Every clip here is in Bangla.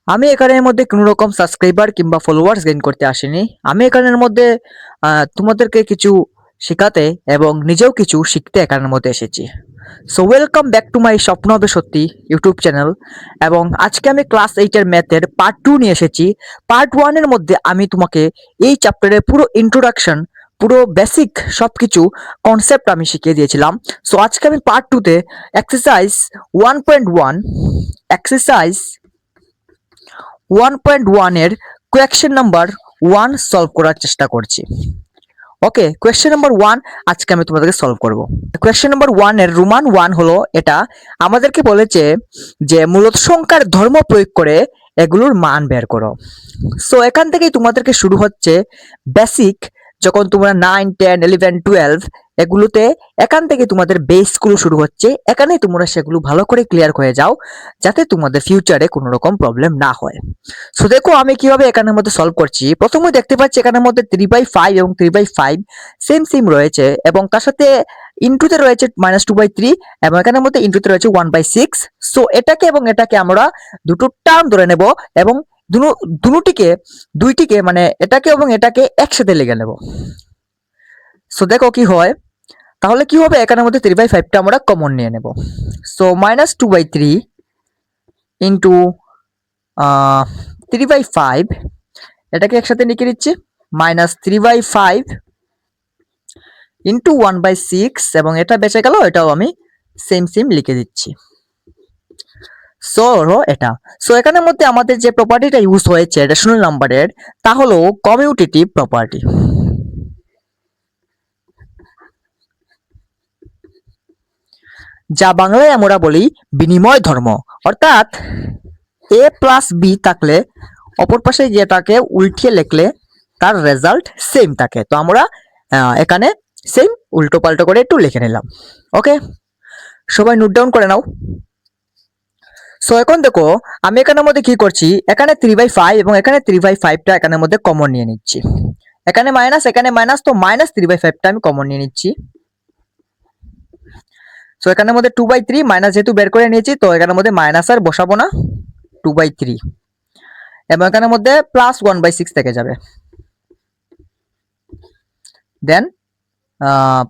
আমি এখানের মধ্যে কোনো রকম সাবস্ক্রাইবার কিংবা ফলোয়ার্স গেইন করতে আসিনি। আমি এখানের মধ্যে তোমাদেরকে কিছু শেখাতে এবং নিজেও কিছু শিখতে এখানের মধ্যে এসেছি। So welcome back to my স্বপ্ন হবে সত্যি ইউটিউব চ্যানেল। এবং আজকে আমি ক্লাস 8-এর ম্যাথের পার্ট 2 নিয়ে এসেছি। পার্ট 1-এর মধ্যে আমি তোমাকে এই চ্যাপ্টারের পুরো ইন্ট্রোডাকশন, পুরো বেসিক সবকিছু কনসেপ্ট আমি শিখিয়ে দিয়েছিলাম। সো আজকে আমি পার্ট 2-তে এক্সারসাইজ 1.1 এক্সারসাইজ 1.1 এর কোয়েশ্চেন নাম্বার 1 সলভ করার চেষ্টা করছি। ওকে, কোয়েশ্চেন নাম্বার 1 আজকে আমি তোমাদেরকে সলভ করব। কোয়েশ্চেন নাম্বার 1 এর রোমান 1 হলো এটা আমাদেরকে বলেছে যে মূলত সংখ্যার ধর্ম প্রয়োগ করে এগুলোর মান বের করো। সো এখান থেকেই তোমাদেরকে শুরু হচ্ছে বেসিক। যখন তোমরা 9, 10, 11, 12 এগুলোতে এখান থেকে তোমাদের বেসগুলো শুরু হচ্ছে, এখানেই তোমরা সেগুলো ভালো করে ক্লিয়ার হয়ে যাও যাতে তোমাদের ফিউচারে কোনো রকম প্রবলেম না হয়। সো দেখো আমি কিভাবে এখানের মধ্যে সলভ করছি। প্রথমে দেখতে পাচ্ছি এখানের মধ্যে 3/5 এবং 3/5 সেম সেম রয়েছে এবং তার সাথে ইনটুতে রয়েছে -2/3 এবং এখানের মধ্যে ইনটুতে রয়েছে 1/6। সো এটাকে এবং এটাকে আমরা দুটো টার্ম ধরে নেব এবং দুইটিকে মানে এটাকে এবং এটাকে একসাথে লিখে নেব। সো দেখো কি হয়। তাহলে কি হবে, এখানের মধ্যে 3/5টা আমরা কমন নিয়ে নেব। সো -2/3 ইন্টু 3/5 এটাকে একসাথে লিখে দিচ্ছি, -3/5 ইন্টু 1/6 এবং এটা বেঁচে গেল, এটাও আমি সেম সেম লিখে দিচ্ছি। সো এটা সো এখানের মধ্যে আমাদের যে প্রপার্টিটা ইউজ হয়েছে রেশনাল নাম্বারের, তা হলো কমিউটেটিভ প্রপার্টি। যা বাংলায় আমরা বলি বিনিময় ধর্ম। অর্থাৎ a প্লাস বি থাকলে অপর পাশে যেটাকে উল্টিয়ে লিখলে তার রেজাল্ট সেম থাকে। তো আমরা এখানে সেম উল্টো পাল্টো করে একটু লিখে নিলাম। ওকে, সবাই নোট ডাউন করে নাও। সো এখন দেখো আমি এখানের মধ্যে কি করছি, এখানে 3/5 এবং এখানে 3/5টা এখানের মধ্যে কমন নিয়ে নিচ্ছি। এখানে মাইনাস, তো -3/5টা আমি কমন নিয়ে নিচ্ছি। সো এখানের মধ্যে 2/3 মাইনাস যেহেতু বের করে নিয়েছি, তো এখানের মধ্যে মাইনাস আর বসাবো না, 2/3 এবং এখানের মধ্যে +1/6 থেকে যাবে, দেন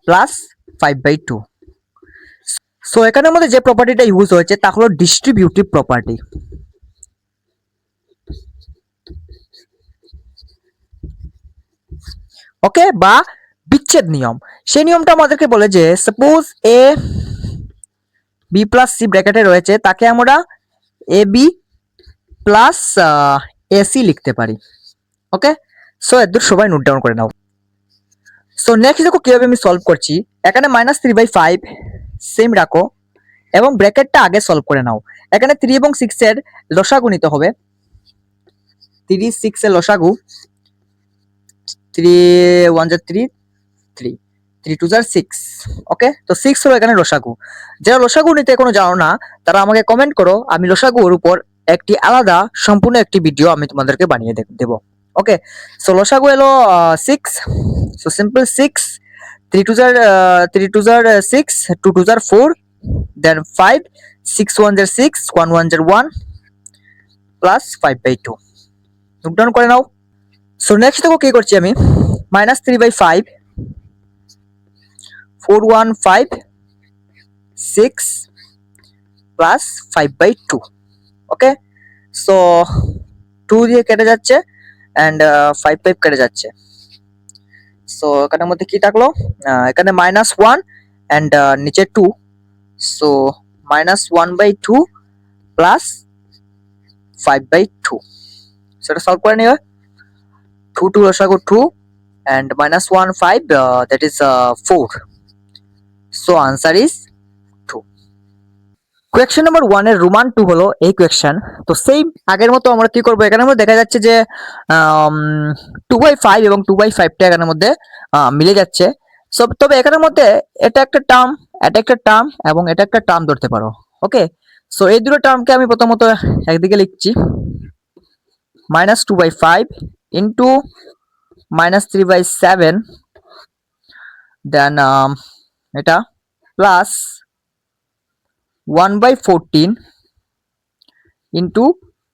+5/2। সো এখানের মধ্যে যে প্রপার্টিটা ইউজ হয়েছে তা হলো ডিস্ট্রিবিউটিভ প্রপার্টি। ওকে, বা বিচ্ছেদ নিয়ম। সেই নিয়মটা আমাদেরকে বলে যে suppose A B plus C ব্র্যাকেটে রয়েছে, তাকে আমরা এ বি প্লাস এসি লিখতে পারি। ওকে, সো এর সবাই নোট ডাউন করে নাও। সো নেক্সট দেখো কিভাবে আমি সলভ করছি। এখানে -3/5 সেম রাখো এবং ব্র্যাকেটটা আগে সলভ করে নাও। এখানে 3 এবং 6 এর লসাগু নিতে হবে। 3 6 এর লসাগু, 3 1 যা 3 3 3 2 যা 6। ওকে, তো 6 হলো এখানে লসাগু। যারা লসাগু নিতে এখনো জানো না তারা আমাকে কমেন্ট করো, আমি লসাগুর উপর একটি আলাদা সম্পূর্ণ একটি ভিডিও আমি তোমাদেরকে বানিয়ে দেব। ওকে, সো লসাগু এলো 6। সো সিম্পল 6, 3 2 যা 6, 2 2 যা 4, দেন 5, 6 1 যা 6, 1 1 যা 1 প্লাস 5/2। নোট ডাউন করে নাও। সো নেক্সট দেখো কি করছি আমি, -3/5 4 1 5 6 প্লাস 5/2। ওকে, সো 2 দিয়ে কেটে যাচ্ছে এন্ড 5 কেটে যাচ্ছে। সো এখানের মধ্যে কি থাকলো, এখানে -1 এন্ড নিচে 2, সো -1/2 প্লাস 5/2। সেটা সলভ করে নিবে। 2 2 লসাগু 2 and -1 5, that is 4. So answer is 2. Question number 1 এর রোমান 2 হলো এই কোয়েশ্চেন। তো সেম আগের মতো আমরা কি করব, এখানের মধ্যে দেখা যাচ্ছে যে 2/5 এবং 2/5টা এখানের মধ্যে মিলে যাচ্ছে। সো তবে এখানের মধ্যে এটা একটা টার্ম, এটা একটা টার্ম এবং এটা একটা টার্ম ধরতে পারো। ওকে, সো এই দুটো টার্মকে আমি প্রথমত একদিকে লিখছি, -2/5 ইন্টু -3/7, দেন এটা প্লাস 1/14 ইন্টু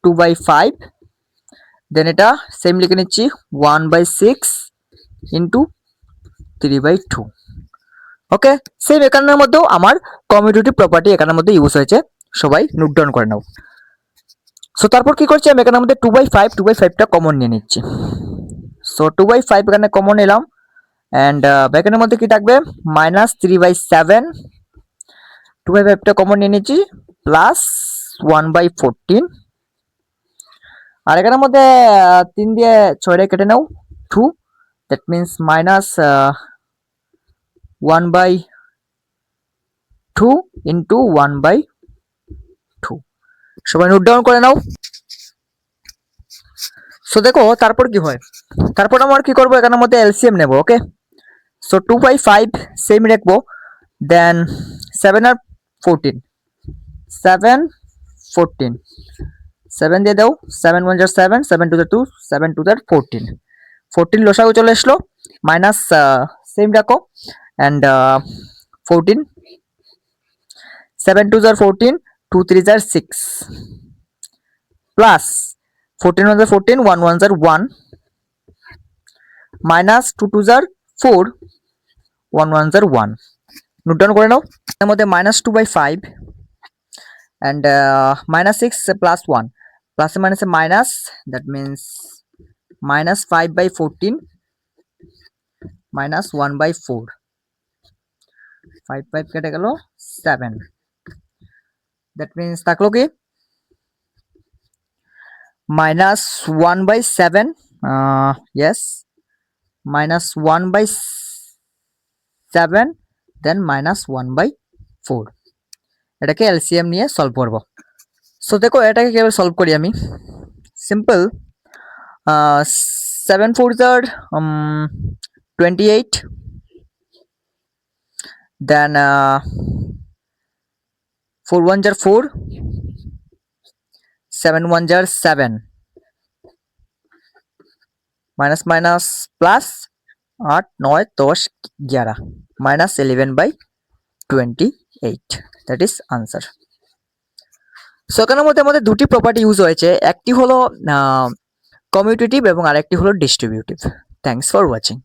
2/5, দেন এটা সেম লিখে নিচ্ছি 1/6 ইন্টু 3/2। ওকে, সেম এখানের মধ্যেও আমার কমিউটেটিভ প্রপার্টি এখানের মধ্যে ইউজ হয়েছে, সবাই নোট ডাউন করে নাও। সো তারপর কি করছি, আমি এখানের মধ্যে 2/5টা কমন নিয়ে নিচ্ছি। সো 2/5 এখানে কমন নিলাম, অ্যান্ড ব্যাকের মধ্যে কি থাকবে, -3/7, 2/5টা কমন নিয়ে নিচ্ছি, প্লাস 1/14, আর এখানের মধ্যে 3 দিয়ে 6 কেটে নাও, 2, দ্যাট মিনস -1/2 ইন্টু 1/2। সবাই নোট ডাউন করে নাও। সো দেখো তারপর কি হয়, তারপর আমরা কি করবো, এখানের মধ্যে এলসিএম নেব। ওকে, সো 2/5 সেম রাখবো, দেন 7 আর 14, 7 14, 7 দিয়ে দাও, 7 1 7, 7 2 2, 7 2 14, 14 লসাগু চলে আসলো, মাইনাস সেম রাখো, and 14, 7 2 14, 2 3 6, plus 14 1 14, 1 1 1, minus 2 2 4, 1 1 1। Note down করে নাও। এর মধ্যে -2/5 and -6 plus 1, plus minus minus, that means -5/14 minus 1/4, 5 5 কেটে গেল 7, that means থাকলো কি -1/7, yes, -1/7, then -1/4। এটাকে এলসিএম নিয়ে সলভ করব। সো দেখো এটাকে কিভাবে সলভ করি আমি, simple, 7 4 28, then 4 1 4, 7 1 7, minus minus plus 8 9 10 11, -11/28, that is answer. So এখানের মধ্যে আমাদের দুটি প্রপার্টি ইউজ হয়েছে, একটি হলো কমিউটেটিভ এবং আরেকটি হলো ডিস্ট্রিবিউটিভ। Thanks for watching.